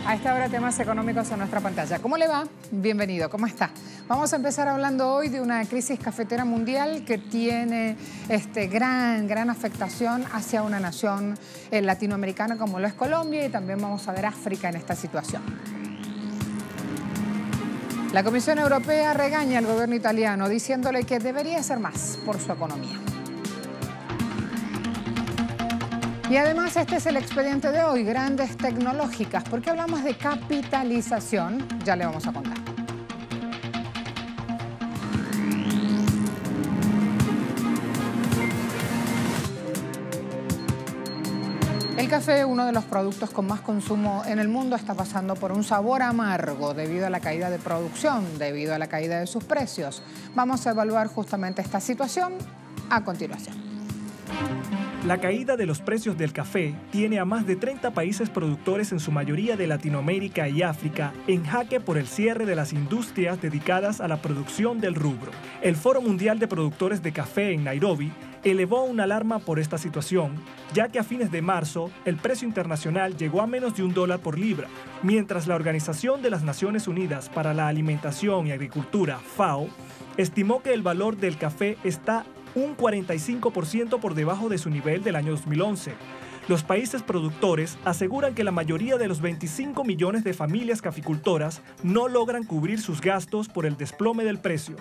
A esta hora temas económicos en nuestra pantalla. ¿Cómo le va? Bienvenido, ¿cómo está? Vamos a empezar hablando hoy de una crisis cafetera mundial que tiene gran afectación hacia una nación latinoamericana como lo es Colombia, y también vamos a ver África en esta situación. La Comisión Europea regaña al gobierno italiano diciéndole que debería hacer más por su economía. Y además este es el expediente de hoy, grandes tecnológicas. ¿Por qué hablamos de capitalización? Ya le vamos a contar. El café, uno de los productos con más consumo en el mundo, está pasando por un sabor amargo debido a la caída de producción, debido a la caída de sus precios. Vamos a evaluar justamente esta situación a continuación. La caída de los precios del café tiene a más de 30 países productores, en su mayoría de Latinoamérica y África, en jaque por el cierre de las industrias dedicadas a la producción del rubro. El Foro Mundial de Productores de Café en Nairobi elevó una alarma por esta situación, ya que a fines de marzo el precio internacional llegó a menos de $1 por libra, mientras la Organización de las Naciones Unidas para la Alimentación y Agricultura, FAO, estimó que el valor del café está un 45% por debajo de su nivel del año 2011. Los países productores aseguran que la mayoría de los 25 millones de familias caficultoras no logran cubrir sus gastos por el desplome del precio.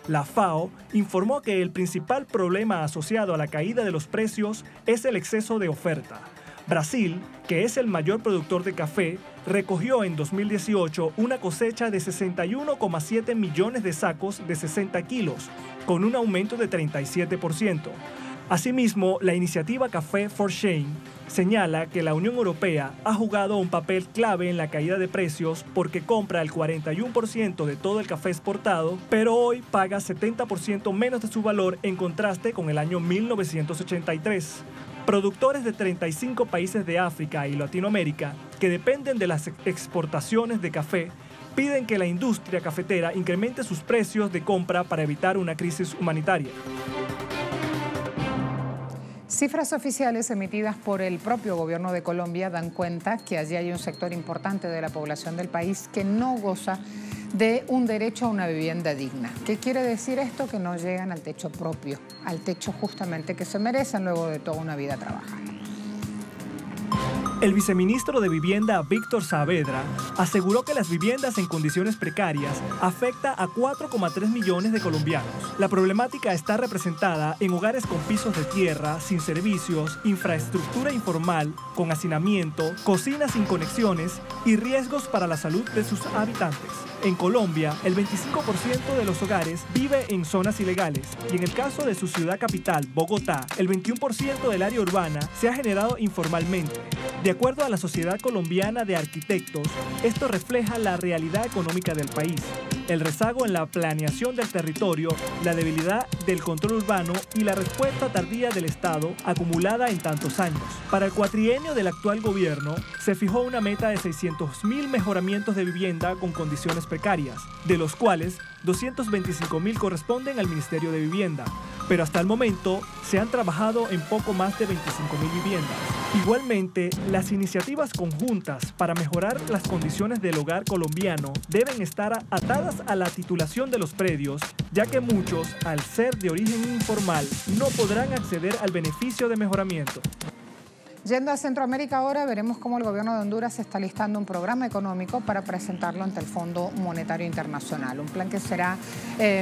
La FAO informó que el principal problema asociado a la caída de los precios es el exceso de oferta. Brasil, que es el mayor productor de café, recogió en 2018 una cosecha de 61,7 millones de sacos de 60 kilos, con un aumento de 37%. Asimismo, la iniciativa Café for Change señala que la Unión Europea ha jugado un papel clave en la caída de precios porque compra el 41% de todo el café exportado, pero hoy paga 70% menos de su valor en contraste con el año 1983. Productores de 35 países de África y Latinoamérica, que dependen de las exportaciones de café, piden que la industria cafetera incremente sus precios de compra para evitar una crisis humanitaria. Cifras oficiales emitidas por el propio gobierno de Colombia dan cuenta que allí hay un sector importante de la población del país que no goza de un derecho a una vivienda digna. ¿Qué quiere decir esto? Que no llegan al techo propio, al techo justamente que se merecen luego de toda una vida trabajando. El viceministro de Vivienda, Víctor Saavedra, aseguró que las viviendas en condiciones precarias afecta a 4,3 millones de colombianos. La problemática está representada en hogares con pisos de tierra, sin servicios, infraestructura informal, con hacinamiento, cocinas sin conexiones y riesgos para la salud de sus habitantes. En Colombia, el 25% de los hogares vive en zonas ilegales y en el caso de su ciudad capital, Bogotá, el 21% del área urbana se ha generado informalmente. De acuerdo a la Sociedad Colombiana de Arquitectos, esto refleja la realidad económica del país, el rezago en la planeación del territorio, la debilidad del control urbano y la respuesta tardía del Estado acumulada en tantos años. Para el cuatrienio del actual gobierno, se fijó una meta de 600.000 mejoramientos de vivienda con condiciones precarias, de los cuales 225.000 corresponden al Ministerio de Vivienda, pero hasta el momento se han trabajado en poco más de 25.000 viviendas. Igualmente, las iniciativas conjuntas para mejorar las condiciones del hogar colombiano deben estar atadas a la titulación de los predios, ya que muchos, al ser de origen informal, no podrán acceder al beneficio de mejoramiento. Yendo a Centroamérica ahora, veremos cómo el gobierno de Honduras está listando un programa económico para presentarlo ante el Fondo Monetario Internacional. Un plan que será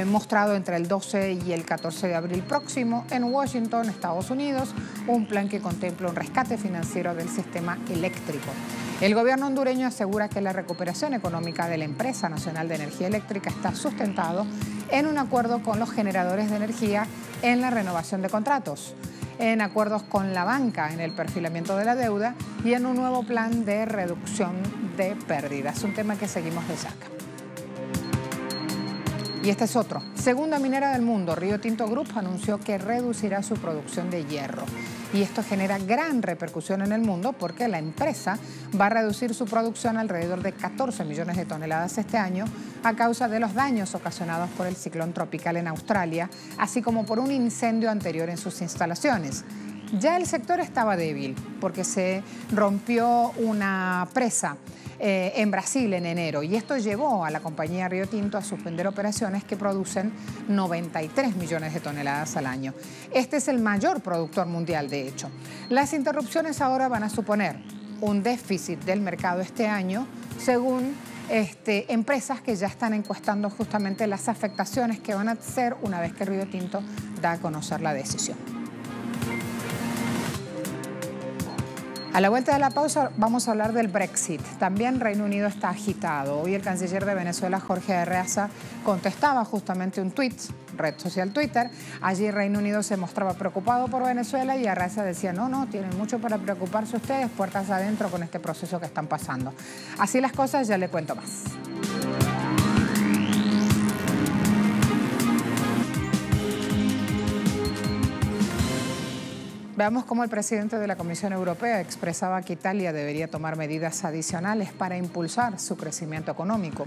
mostrado entre el 12 y el 14 de abril próximo en Washington, Estados Unidos. Un plan que contempla un rescate financiero del sistema eléctrico. El gobierno hondureño asegura que la recuperación económica de la Empresa Nacional de Energía Eléctrica está sustentado en un acuerdo con los generadores de energía en la renovación de contratos, en acuerdos con la banca en el perfilamiento de la deuda y en un nuevo plan de reducción de pérdidas, un tema que seguimos de cerca. Y este es otro. Segunda minera del mundo, Rio Tinto Group anunció que reducirá su producción de hierro. Y esto genera gran repercusión en el mundo porque la empresa va a reducir su producción alrededor de 14 millones de toneladas este año a causa de los daños ocasionados por el ciclón tropical en Australia, así como por un incendio anterior en sus instalaciones. Ya el sector estaba débil porque se rompió una presa en Brasil en enero, y esto llevó a la compañía Río Tinto a suspender operaciones que producen 93 millones de toneladas al año. Este es el mayor productor mundial, de hecho. Las interrupciones ahora van a suponer un déficit del mercado este año, según empresas que ya están encuestando justamente las afectaciones que van a ser una vez que Río Tinto da a conocer la decisión. A la vuelta de la pausa vamos a hablar del Brexit. También Reino Unido está agitado. Hoy el canciller de Venezuela, Jorge Arreaza, contestaba justamente un tuit, red social Twitter. Allí Reino Unido se mostraba preocupado por Venezuela y Arreaza decía, no, tienen mucho para preocuparse ustedes, puertas adentro con este proceso que están pasando. Así las cosas, ya le cuento más. Veamos cómo el presidente de la Comisión Europea expresaba que Italia debería tomar medidas adicionales para impulsar su crecimiento económico.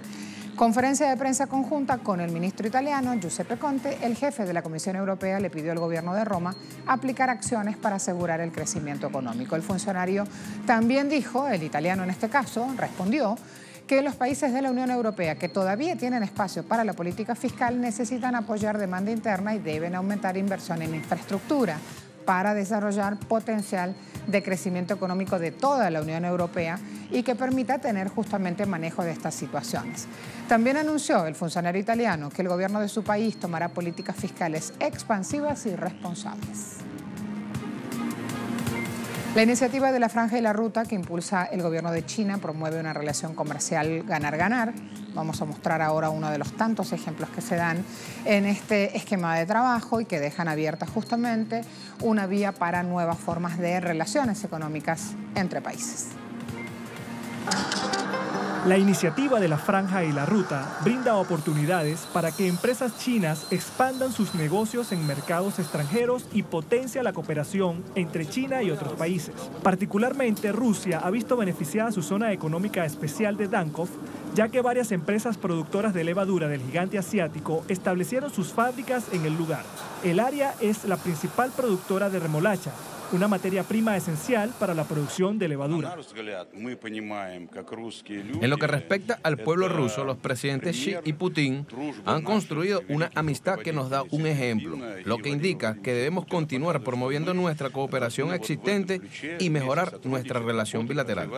Conferencia de prensa conjunta con el ministro italiano Giuseppe Conte, el jefe de la Comisión Europea le pidió al gobierno de Roma aplicar acciones para asegurar el crecimiento económico. El funcionario también dijo, el italiano en este caso, respondió que los países de la Unión Europea que todavía tienen espacio para la política fiscal necesitan apoyar demanda interna y deben aumentar inversión en infraestructura para desarrollar potencial de crecimiento económico de toda la Unión Europea y que permita tener justamente manejo de estas situaciones. También anunció el funcionario italiano que el gobierno de su país tomará políticas fiscales expansivas y responsables. La iniciativa de la Franja y la Ruta que impulsa el gobierno de China promueve una relación comercial ganar-ganar. Vamos a mostrar ahora uno de los tantos ejemplos que se dan en este esquema de trabajo y que dejan abierta justamente una vía para nuevas formas de relaciones económicas entre países. La iniciativa de la Franja y la Ruta brinda oportunidades para que empresas chinas expandan sus negocios en mercados extranjeros y potencia la cooperación entre China y otros países. Particularmente, Rusia ha visto beneficiada su zona económica especial de Dankov, ya que varias empresas productoras de levadura del gigante asiático establecieron sus fábricas en el lugar. El área es la principal productora de remolacha, una materia prima esencial para la producción de levadura. En lo que respecta al pueblo ruso, los presidentes Xi y Putin han construido una amistad que nos da un ejemplo, lo que indica que debemos continuar promoviendo nuestra cooperación existente y mejorar nuestra relación bilateral.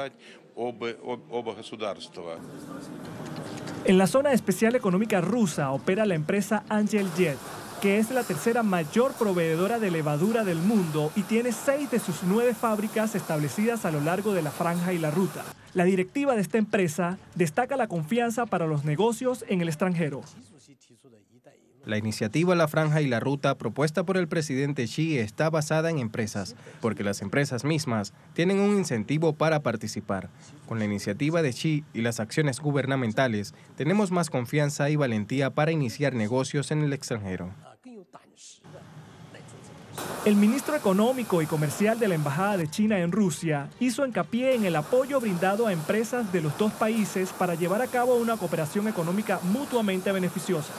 En la zona especial económica rusa opera la empresa Angeljet, que es la tercera mayor proveedora de levadura del mundo y tiene 6 de sus 9 fábricas establecidas a lo largo de la Franja y la Ruta. La directiva de esta empresa destaca la confianza para los negocios en el extranjero. La iniciativa La Franja y la Ruta propuesta por el presidente Xi está basada en empresas, porque las empresas mismas tienen un incentivo para participar. Con la iniciativa de Xi y las acciones gubernamentales, tenemos más confianza y valentía para iniciar negocios en el extranjero. El ministro económico y comercial de la Embajada de China en Rusia hizo hincapié en el apoyo brindado a empresas de los dos países para llevar a cabo una cooperación económica mutuamente beneficiosa.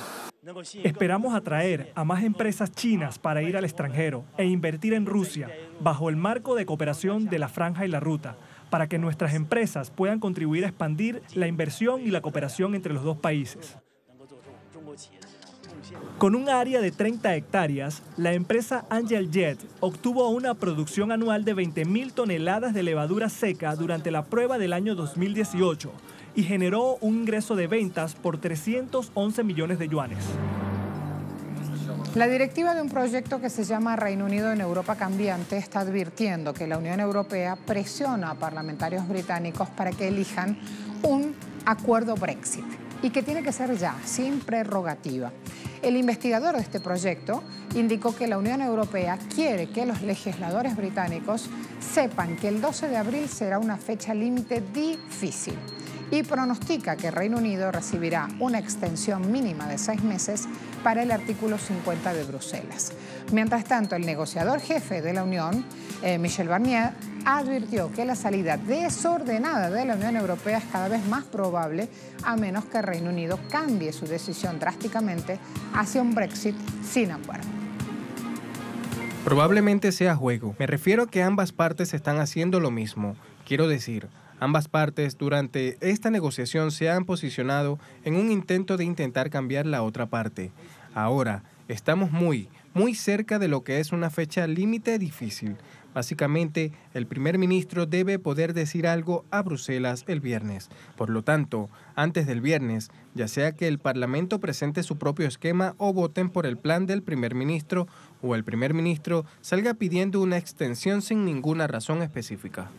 Esperamos atraer a más empresas chinas para ir al extranjero e invertir en Rusia bajo el marco de cooperación de la Franja y la Ruta, para que nuestras empresas puedan contribuir a expandir la inversión y la cooperación entre los dos países. Con un área de 30 hectáreas, la empresa Angeljet obtuvo una producción anual de 20.000 toneladas de levadura seca durante la prueba del año 2018 y generó un ingreso de ventas por 311 millones de yuanes. La directiva de un proyecto que se llama Reino Unido en Europa Cambiante está advirtiendo que la Unión Europea presiona a parlamentarios británicos para que elijan un acuerdo Brexit y que tiene que ser ya, sin prerrogativa. El investigador de este proyecto indicó que la Unión Europea quiere que los legisladores británicos sepan que el 12 de abril será una fecha límite difícil y pronostica que Reino Unido recibirá una extensión mínima de 6 meses para el artículo 50 de Bruselas. Mientras tanto, el negociador jefe de la Unión, Michel Barnier, advirtió que la salida desordenada de la Unión Europea es cada vez más probable a menos que Reino Unido cambie su decisión drásticamente hacia un Brexit sin acuerdo. Probablemente sea juego. Me refiero a que ambas partes están haciendo lo mismo. Quiero decir, Ambas partes durante esta negociación se han posicionado en un intento de intentar cambiar la otra parte. Ahora, estamos muy cerca de lo que es una fecha límite difícil. Básicamente, el primer ministro debe poder decir algo a Bruselas el viernes. Por lo tanto, antes del viernes, ya sea que el Parlamento presente su propio esquema o voten por el plan del primer ministro, o el primer ministro salga pidiendo una extensión sin ninguna razón específica.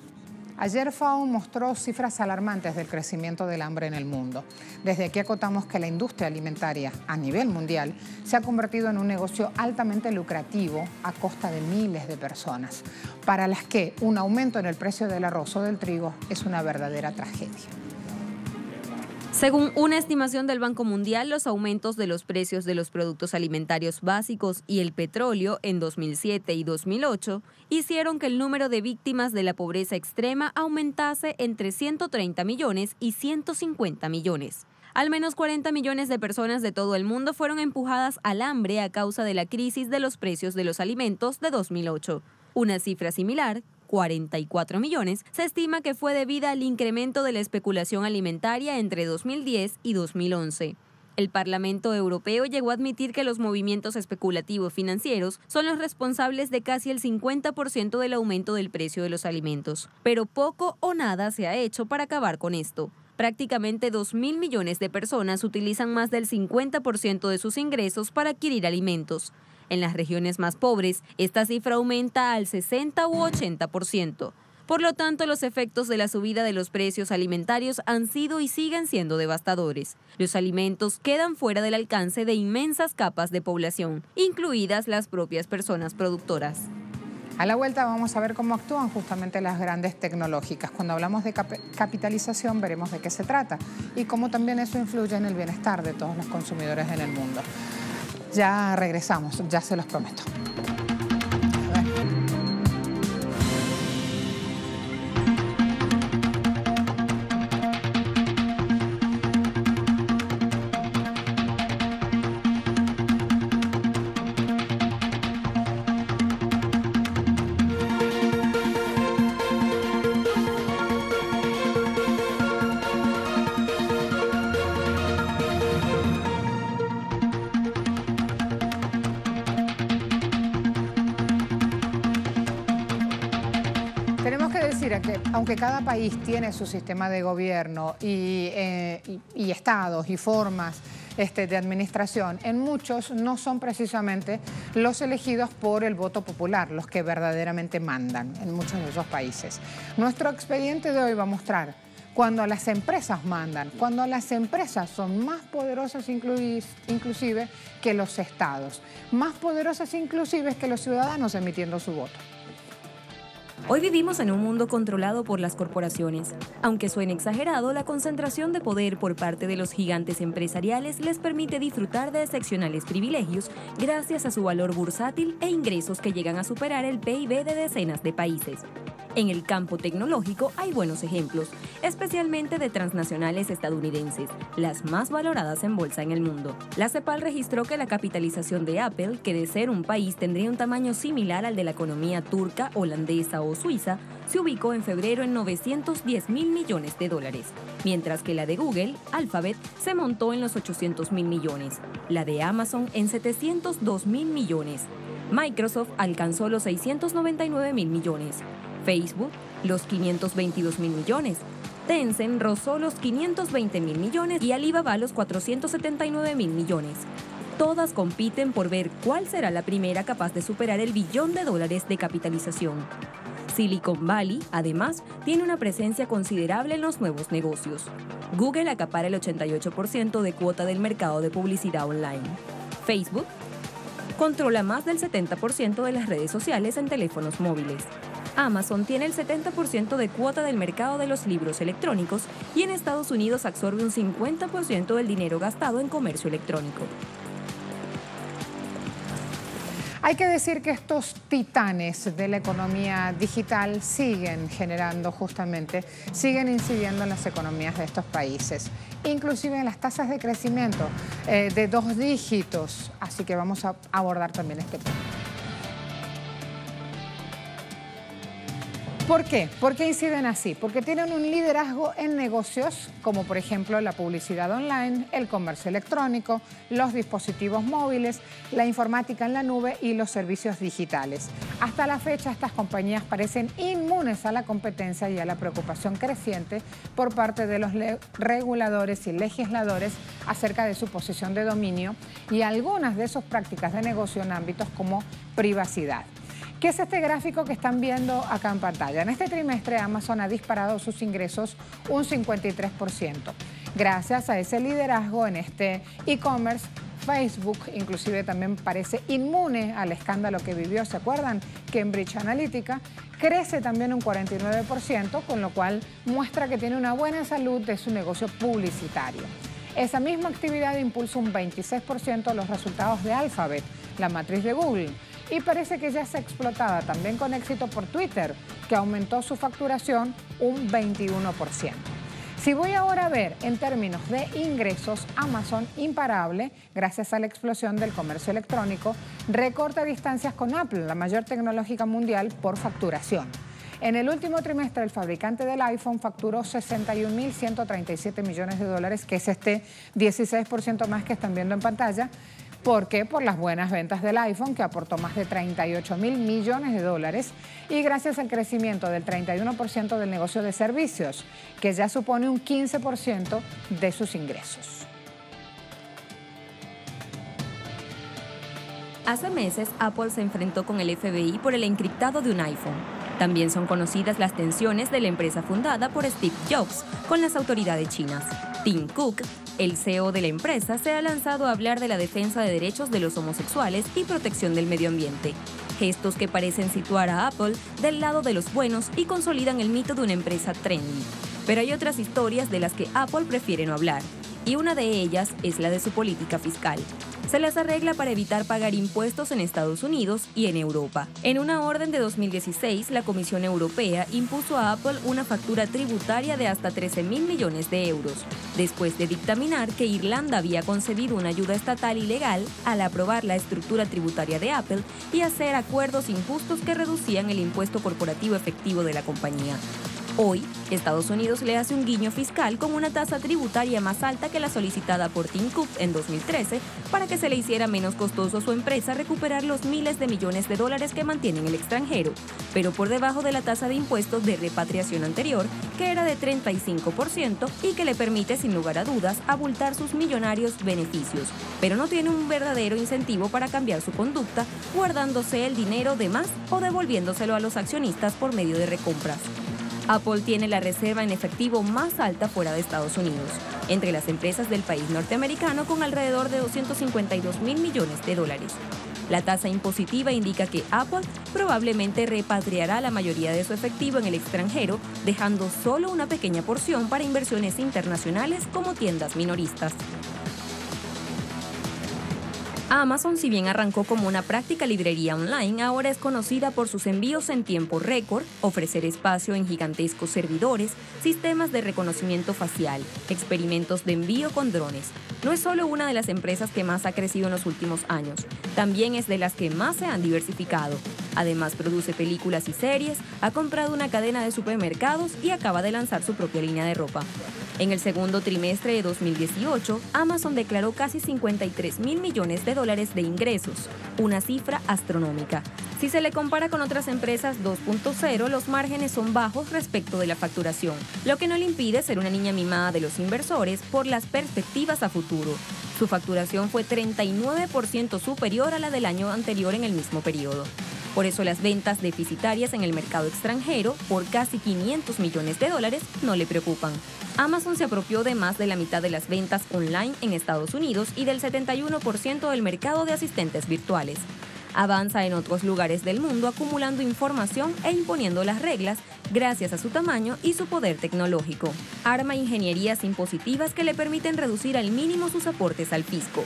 Ayer FAO mostró cifras alarmantes del crecimiento del hambre en el mundo. Desde aquí acotamos que la industria alimentaria a nivel mundial se ha convertido en un negocio altamente lucrativo a costa de miles de personas, para las que un aumento en el precio del arroz o del trigo es una verdadera tragedia. Según una estimación del Banco Mundial, los aumentos de los precios de los productos alimentarios básicos y el petróleo en 2007 y 2008 hicieron que el número de víctimas de la pobreza extrema aumentase entre 130 millones y 150 millones. Al menos 40 millones de personas de todo el mundo fueron empujadas al hambre a causa de la crisis de los precios de los alimentos de 2008. Una cifra similar, 44 millones, se estima que fue debida al incremento de la especulación alimentaria entre 2010 y 2011. El Parlamento Europeo llegó a admitir que los movimientos especulativos financieros son los responsables de casi el 50% del aumento del precio de los alimentos, pero poco o nada se ha hecho para acabar con esto. Prácticamente 2.000 millones de personas utilizan más del 50% de sus ingresos para adquirir alimentos. En las regiones más pobres, esta cifra aumenta al 60 u 80%. Por lo tanto, los efectos de la subida de los precios alimentarios han sido y siguen siendo devastadores. Los alimentos quedan fuera del alcance de inmensas capas de población, incluidas las propias personas productoras. A la vuelta vamos a ver cómo actúan justamente las grandes tecnológicas. Cuando hablamos de capitalización veremos de qué se trata y cómo también eso influye en el bienestar de todos los consumidores en el mundo. Ya regresamos, ya se los prometo. Que aunque cada país tiene su sistema de gobierno y estados y formas de administración, en muchos no son precisamente los elegidos por el voto popular, los que verdaderamente mandan en muchos de esos países. Nuestro expediente de hoy va a mostrar cuando las empresas mandan, cuando las empresas son más poderosas inclusive que los estados, más poderosas inclusive que los ciudadanos emitiendo su voto. Hoy vivimos en un mundo controlado por las corporaciones. Aunque suene exagerado, la concentración de poder por parte de los gigantes empresariales les permite disfrutar de excepcionales privilegios gracias a su valor bursátil e ingresos que llegan a superar el PIB de decenas de países. En el campo tecnológico hay buenos ejemplos, especialmente de transnacionales estadounidenses, las más valoradas en bolsa en el mundo. La CEPAL registró que la capitalización de Apple, que de ser un país tendría un tamaño similar al de la economía turca, holandesa o suiza, se ubicó en febrero en 910.000 millones de dólares, mientras que la de Google, Alphabet, se montó en los 800.000 millones, la de Amazon en 702.000 millones. Microsoft alcanzó los 699.000 millones. Facebook, los 522.000 millones. Tencent rozó los 520.000 millones y Alibaba los 479.000 millones. Todas compiten por ver cuál será la primera capaz de superar el $1 billón de capitalización. Silicon Valley, además, tiene una presencia considerable en los nuevos negocios. Google acapara el 88% de cuota del mercado de publicidad online. Facebook controla más del 70% de las redes sociales en teléfonos móviles. Amazon tiene el 70% de cuota del mercado de los libros electrónicos y en Estados Unidos absorbe un 50% del dinero gastado en comercio electrónico. Hay que decir que estos titanes de la economía digital siguen generando siguen incidiendo en las economías de estos países, inclusive en las tasas de crecimiento de 2 dígitos. Así que vamos a abordar también este punto. ¿Por qué? ¿Por qué inciden así? Porque tienen un liderazgo en negocios como por ejemplo la publicidad online, el comercio electrónico, los dispositivos móviles, la informática en la nube y los servicios digitales. Hasta la fecha estas compañías parecen inmunes a la competencia y a la preocupación creciente por parte de los reguladores y legisladores acerca de su posición de dominio y algunas de sus prácticas de negocio en ámbitos como privacidad. ¿Qué es este gráfico que están viendo acá en pantalla? En este trimestre Amazon ha disparado sus ingresos un 53%. Gracias a ese liderazgo en este e-commerce, Facebook inclusive también parece inmune al escándalo que vivió, ¿se acuerdan? Cambridge Analytica, crece también un 49%, con lo cual muestra que tiene una buena salud de su negocio publicitario. Esa misma actividad impulsa un 26% los resultados de Alphabet, la matriz de Google. Y parece que ya se explotaba también con éxito por Twitter, que aumentó su facturación un 21%. Si voy ahora a ver en términos de ingresos, Amazon, imparable, gracias a la explosión del comercio electrónico, recorta distancias con Apple, la mayor tecnológica mundial por facturación. En el último trimestre, el fabricante del iPhone facturó 61.137 millones de dólares, que es este 16% más que están viendo en pantalla. ¿Por qué? Por las buenas ventas del iPhone, que aportó más de 38.000 millones de dólares, y gracias al crecimiento del 31% del negocio de servicios, que ya supone un 15% de sus ingresos. Hace meses, Apple se enfrentó con el FBI por el encriptado de un iPhone. También son conocidas las tensiones de la empresa fundada por Steve Jobs con las autoridades chinas. Tim Cook, el CEO de la empresa, se ha lanzado a hablar de la defensa de derechos de los homosexuales y protección del medio ambiente. Gestos que parecen situar a Apple del lado de los buenos y consolidan el mito de una empresa trendy. Pero hay otras historias de las que Apple prefiere no hablar, y una de ellas es la de su política fiscal. Se las arregla para evitar pagar impuestos en Estados Unidos y en Europa. En una orden de 2016, la Comisión Europea impuso a Apple una factura tributaria de hasta 13.000 millones de euros, después de dictaminar que Irlanda había concedido una ayuda estatal ilegal al aprobar la estructura tributaria de Apple y hacer acuerdos injustos que reducían el impuesto corporativo efectivo de la compañía. Hoy, Estados Unidos le hace un guiño fiscal con una tasa tributaria más alta que la solicitada por Tim Cook en 2013 para que se le hiciera menos costoso a su empresa recuperar los miles de millones de dólares que mantiene en el extranjero, pero por debajo de la tasa de impuestos de repatriación anterior, que era de 35% y que le permite sin lugar a dudas abultar sus millonarios beneficios, pero no tiene un verdadero incentivo para cambiar su conducta, guardándose el dinero de más o devolviéndoselo a los accionistas por medio de recompras. Apple tiene la reserva en efectivo más alta fuera de Estados Unidos, entre las empresas del país norteamericano, con alrededor de 252.000 millones de dólares. La tasa impositiva indica que Apple probablemente repatriará la mayoría de su efectivo en el extranjero, dejando solo una pequeña porción para inversiones internacionales como tiendas minoristas. Amazon, si bien arrancó como una práctica librería online, ahora es conocida por sus envíos en tiempo récord, ofrecer espacio en gigantescos servidores, sistemas de reconocimiento facial, experimentos de envío con drones. No es solo una de las empresas que más ha crecido en los últimos años, también es de las que más se han diversificado. Además, produce películas y series, ha comprado una cadena de supermercados y acaba de lanzar su propia línea de ropa. En el segundo trimestre de 2018, Amazon declaró casi 53.000 millones de dólares de ingresos, una cifra astronómica. Si se le compara con otras empresas 2.0, los márgenes son bajos respecto de la facturación, lo que no le impide ser una niña mimada de los inversores por las perspectivas a futuro. Su facturación fue 39% superior a la del año anterior en el mismo periodo. Por eso las ventas deficitarias en el mercado extranjero, por casi 500 millones de dólares, no le preocupan. Amazon se apropió de más de la mitad de las ventas online en Estados Unidos y del 71% del mercado de asistentes virtuales. Avanza en otros lugares del mundo acumulando información e imponiendo las reglas gracias a su tamaño y su poder tecnológico. Arma ingenierías impositivas que le permiten reducir al mínimo sus aportes al fisco.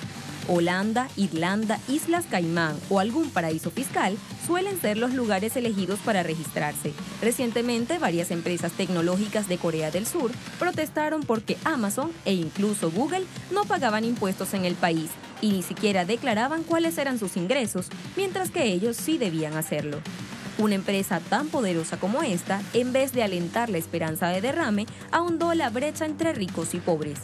Holanda, Irlanda, Islas Caimán o algún paraíso fiscal suelen ser los lugares elegidos para registrarse. Recientemente, varias empresas tecnológicas de Corea del Sur protestaron porque Amazon e incluso Google no pagaban impuestos en el país y ni siquiera declaraban cuáles eran sus ingresos, mientras que ellos sí debían hacerlo. Una empresa tan poderosa como esta, en vez de alentar la esperanza de derrame, ahondó la brecha entre ricos y pobres.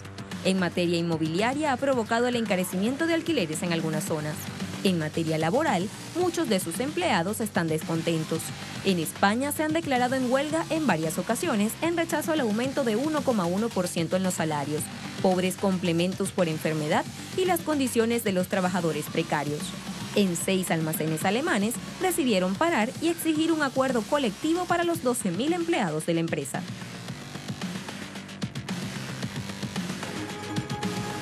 En materia inmobiliaria ha provocado el encarecimiento de alquileres en algunas zonas. En materia laboral, muchos de sus empleados están descontentos. En España se han declarado en huelga en varias ocasiones en rechazo al aumento de 1,1% en los salarios, pobres complementos por enfermedad y las condiciones de los trabajadores precarios. En 6 almacenes alemanes decidieron parar y exigir un acuerdo colectivo para los 12.000 empleados de la empresa.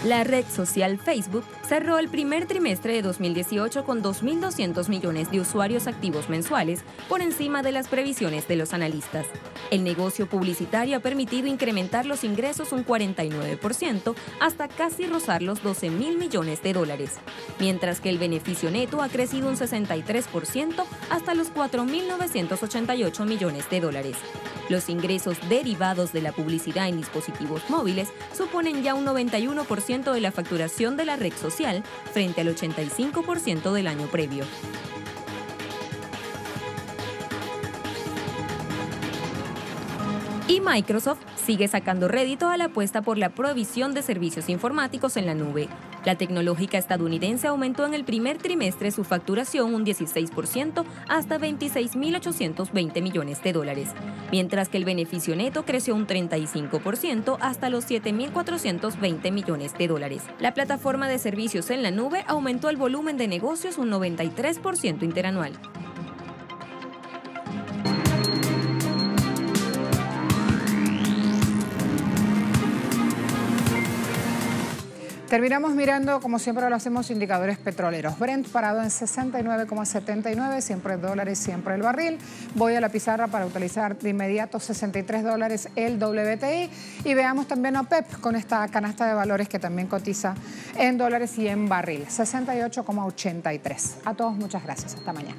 La red social Facebook cerró el primer trimestre de 2018 con 2.200 millones de usuarios activos mensuales, por encima de las previsiones de los analistas. El negocio publicitario ha permitido incrementar los ingresos un 49% hasta casi rozar los 12.000 millones de dólares, mientras que el beneficio neto ha crecido un 63% hasta los 4.988 millones de dólares. Los ingresos derivados de la publicidad en dispositivos móviles suponen ya un 91% de la facturación de la red social, frente al 85% del año previo. Y Microsoft sigue sacando rédito a la apuesta por la provisión de servicios informáticos en la nube. La tecnológica estadounidense aumentó en el primer trimestre su facturación un 16% hasta 26.820 millones de dólares, mientras que el beneficio neto creció un 35% hasta los 7.420 millones de dólares. La plataforma de servicios en la nube aumentó el volumen de negocios un 93% interanual. Terminamos mirando, como siempre lo hacemos, indicadores petroleros. Brent parado en 69,79, siempre dólares, siempre el barril. Voy a la pizarra para utilizar de inmediato $63 el WTI. Y veamos también a OPEP con esta canasta de valores que también cotiza en dólares y en barril, 68,83. A todos muchas gracias. Hasta mañana.